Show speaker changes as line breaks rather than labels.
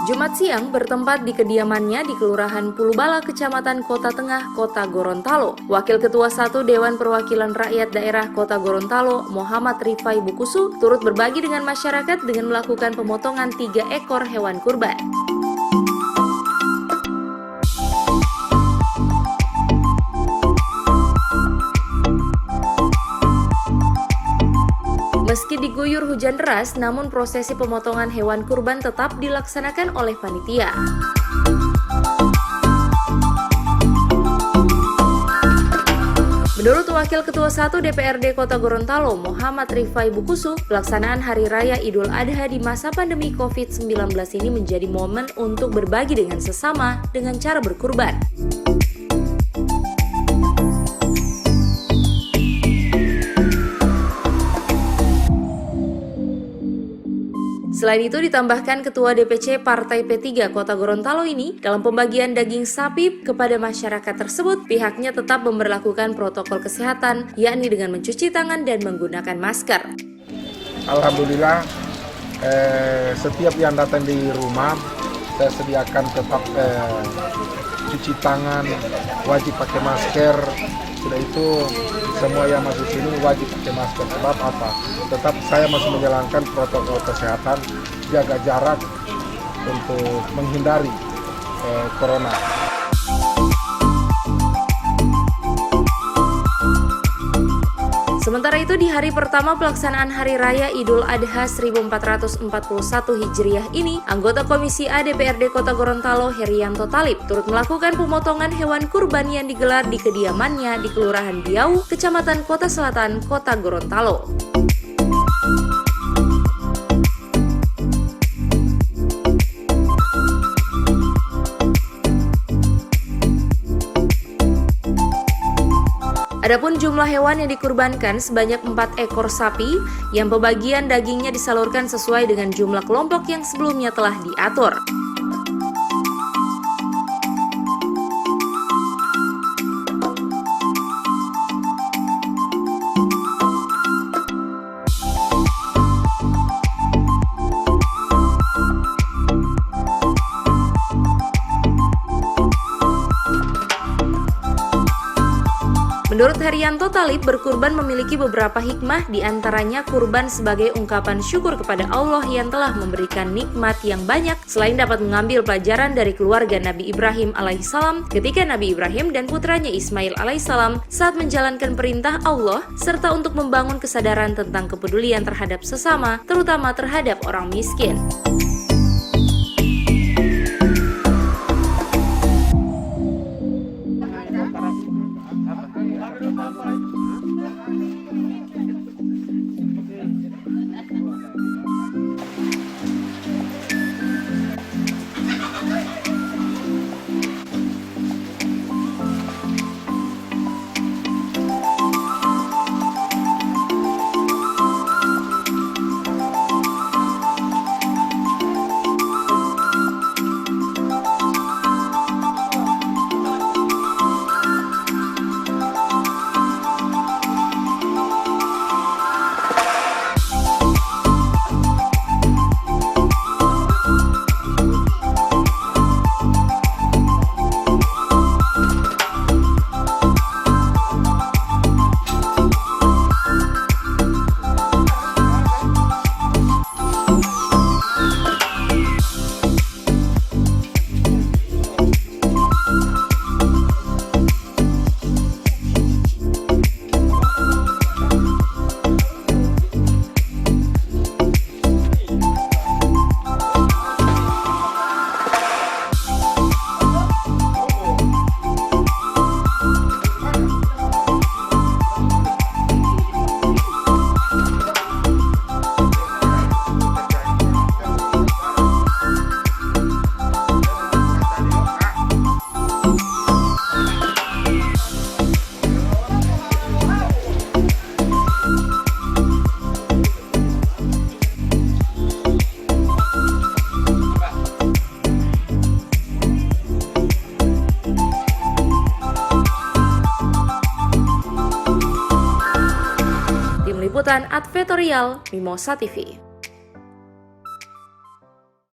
Jumat siang bertempat di kediamannya di Kelurahan Pulubala, Kecamatan Kota Tengah, Kota Gorontalo. Wakil Ketua 1 Dewan Perwakilan Rakyat Daerah Kota Gorontalo, Muhammad Rifai Bukusu, turut berbagi dengan masyarakat dengan melakukan pemotongan 3 ekor hewan kurban. Meski diguyur hujan deras, namun prosesi pemotongan hewan kurban tetap dilaksanakan oleh panitia. Menurut Wakil Ketua 1 DPRD Kota Gorontalo, Muhammad Rifai Bukusu, pelaksanaan Hari Raya Idul Adha di masa pandemi COVID-19 ini menjadi momen untuk berbagi dengan sesama dengan cara berkurban. Selain itu ditambahkan Ketua DPC Partai P3 Kota Gorontalo ini, dalam pembagian daging sapi kepada masyarakat tersebut, pihaknya tetap memberlakukan protokol kesehatan, yakni dengan mencuci tangan dan menggunakan masker.
Alhamdulillah, setiap yang datang di rumah, saya sediakan tetap cuci tangan, wajib pakai masker. Sudah itu semua yang masuk sini wajib pakai masker. Sebab apa? Tetap saya masih menjalankan protokol kesehatan, jaga jarak untuk menghindari corona.
Sementara itu di hari pertama pelaksanaan Hari Raya Idul Adha 1441 Hijriah ini, anggota Komisi A DPRD Kota Gorontalo Herianto Talib turut melakukan pemotongan hewan kurban yang digelar di kediamannya di Kelurahan Diau, Kecamatan Kota Selatan, Kota Gorontalo. Adapun jumlah hewan yang dikurbankan sebanyak 4 ekor sapi yang pembagian dagingnya disalurkan sesuai dengan jumlah kelompok yang sebelumnya telah diatur. Menurut Herianto Talib, berkurban memiliki beberapa hikmah, diantaranya kurban sebagai ungkapan syukur kepada Allah yang telah memberikan nikmat yang banyak, selain dapat mengambil pelajaran dari keluarga Nabi Ibrahim alaihissalam ketika Nabi Ibrahim dan putranya Ismail alaihissalam saat menjalankan perintah Allah, serta untuk membangun kesadaran tentang kepedulian terhadap sesama, terutama terhadap orang miskin. Liputan Advertorial Mimosa TV.